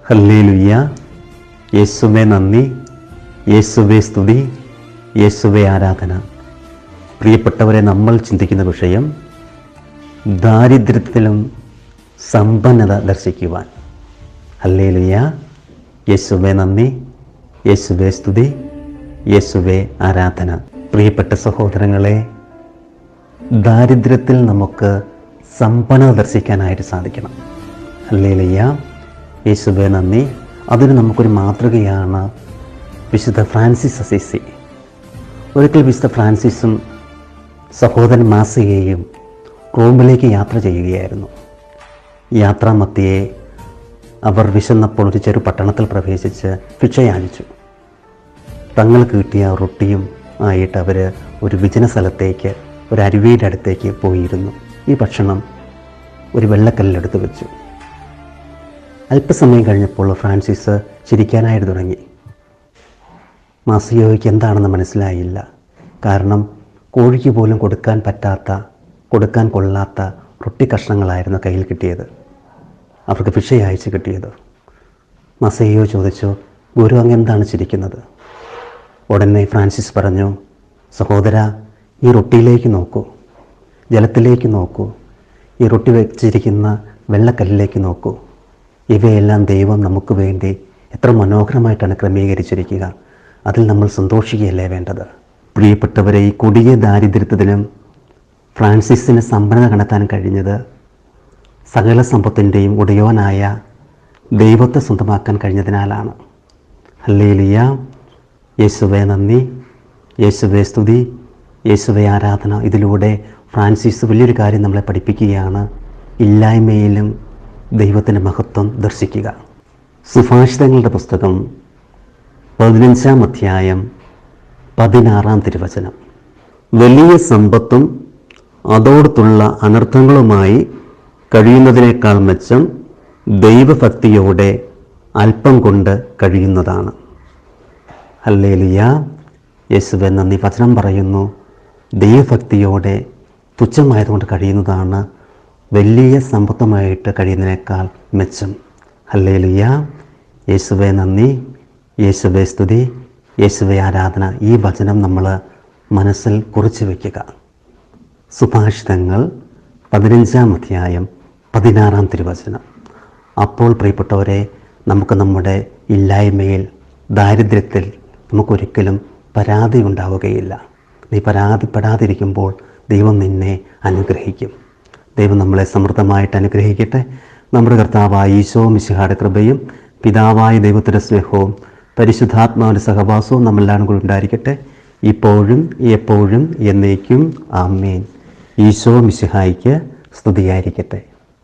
Hallelujah. യേശുവേ നന്ദി, യേശുവേ സ്തുതി, യേശുവേ ആരാധന. പ്രിയപ്പെട്ടവരെ, നമ്മൾ ചിന്തിക്കുന്ന വിഷയം ദാരിദ്ര്യത്തിലും സമ്പന്നത ദർശിക്കുവാൻ. ഹല്ലേലൂയ. യേശുവേ നന്ദി, യേശുവേ സ്തുതി, യേശുവേ ആരാധന. പ്രിയപ്പെട്ട സഹോദരങ്ങളെ, ദാരിദ്ര്യത്തിൽ നമുക്ക് സമ്പന്നത ദർശിക്കാനായിട്ട് സാധിക്കണം. ഹല്ലേലൂയ. യേശുവേ നന്ദി. അതിന് നമുക്കൊരു മാതൃകയാണ് വിശുദ്ധ ഫ്രാൻസിസ് അസീസി. ഒരിക്കൽ വിശുദ്ധ ഫ്രാൻസിസും സഹോദരൻ മാസികയും റോമിലേക്ക് യാത്ര ചെയ്യുകയായിരുന്നു. യാത്രാമധ്യേ അവർ വിശന്നപ്പോൾ ഒരു ചെറു പട്ടണത്തിൽ പ്രവേശിച്ച് ഭിക്ഷയാചിച്ചു. തങ്ങൾക്ക് കിട്ടിയ റൊട്ടിയും ആയിട്ട് അവർ ഒരു വിജന സ്ഥലത്തേക്ക്, ഒരു അരുവിയുടെ അടുത്തേക്ക് പോയിരുന്നു. ഈ ഭക്ഷണം ഒരു വെള്ളക്കല്ലിലെടുത്ത് വെച്ചു. അല്പസമയം കഴിഞ്ഞപ്പോൾ ഫ്രാൻസിസ് ചിരിക്കാനായിട്ട് തുടങ്ങി. മാസിയോയ്ക്ക് എന്താണെന്ന് മനസ്സിലായില്ല. കാരണം കോഴിക്ക് പോലും കൊടുക്കാൻ കൊള്ളാത്ത റൊട്ടി കഷ്ണങ്ങളായിരുന്നു കയ്യിൽ കിട്ടിയത്, അവർക്ക് ഭിക്ഷ അയച്ച് കിട്ടിയത്. മാസിയോ ചോദിച്ചു, ഗുരു അങ്ങ് എന്താണ് ചിരിക്കുന്നത്? ഉടനെ ഫ്രാൻസിസ് പറഞ്ഞു, സഹോദര, ഈ റൊട്ടിയിലേക്ക് നോക്കൂ, ജലത്തിലേക്ക് നോക്കൂ, ഈ റൊട്ടി വെച്ചിരിക്കുന്ന വെള്ളക്കല്ലിലേക്ക് നോക്കൂ. ഇവയെല്ലാം ദൈവം നമുക്ക് വേണ്ടി എത്ര മനോഹരമായിട്ടാണ് ക്രമീകരിച്ചിരിക്കുക. അതിൽ നമ്മൾ സന്തോഷിക്കുകയല്ലേ വേണ്ടത്? പ്രിയപ്പെട്ടവരെ, ഈ കൊടിയ ദാരിദ്ര്യത്തിലും ഫ്രാൻസിസിന് സമ്പന്നത കണ്ടെത്താൻ കഴിഞ്ഞത് സകല സമ്പത്തിൻ്റെയും ഉടയോനായ ദൈവത്തെ സ്വന്തമാക്കാൻ കഴിഞ്ഞതിനാലാണ്. ഹല്ലേലൂയ. യേശുവേ നന്ദി, യേശുവേ സ്തുതി, യേശുവേ ആരാധന. ഇതിലൂടെ ഫ്രാൻസിസ് വലിയൊരു കാര്യം നമ്മളെ പഠിപ്പിക്കുകയാണ്. ഇല്ലായ്മയിലും ദൈവത്തിൻ്റെ മഹത്വം ദർശിക്കുക. സുഭാഷിതങ്ങളുടെ പുസ്തകം 15-ാം അധ്യായം 16-ാം തിരുവചനം. വലിയ സമ്പത്തും അതോടത്തുള്ള അനർത്ഥങ്ങളുമായി കഴിയുന്നതിനേക്കാൾ മെച്ചം ദൈവഭക്തിയോടെ അല്പം കൊണ്ട് കഴിയുന്നതാണ്. ഹല്ലേലൂയ. യേശുവേ നന്ദി. വചനം പറയുന്നു, ദൈവഭക്തിയോടെ തുച്ഛമായതുകൊണ്ട് കഴിയുന്നതാണ് വലിയ സമ്പത്തുമായിട്ട് കഴിയുന്നതിനേക്കാൾ മെച്ചം. ഹല്ലേലൂയ. യേശുവേ നന്ദി, യേശുവേ സ്തുതി, യേശുവേ ആരാധന. ഈ വചനം നമ്മൾ മനസ്സിൽ കുറിച്ച് വയ്ക്കുക. സുഭാഷിതങ്ങൾ 15-ാം അധ്യായം 16-ാം തിരുവചനം. അപ്പോൾ പ്രിയപ്പെട്ടവരെ, നമുക്ക് നമ്മുടെ ഇല്ലായ്മയിൽ, ദാരിദ്ര്യത്തിൽ നമുക്കൊരിക്കലും പരാതി ഉണ്ടാവുകയില്ല. നീ പരാതിപ്പെടാതിരിക്കുമ്പോൾ ദൈവം നിന്നെ അനുഗ്രഹിക്കും. ദൈവം നമ്മളെ സമൃദ്ധമായിട്ട് അനുഗ്രഹിക്കട്ടെ. നമ്മുടെ കർത്താവായ ഈശോ മിശിഹായുടെ കൃപയും പിതാവായ ദൈവത്തിൻ്റെ സ്നേഹവും പരിശുദ്ധാത്മാവിൻ്റെ സഹവാസവും നമ്മളെല്ലാം കൂടി ഉണ്ടായിരിക്കട്ടെ, ഇപ്പോഴും എപ്പോഴും എന്നേക്കും. ആമേൻ. ഈശോ മിശിഹായ്ക്ക് സ്തുതിയായിരിക്കട്ടെ.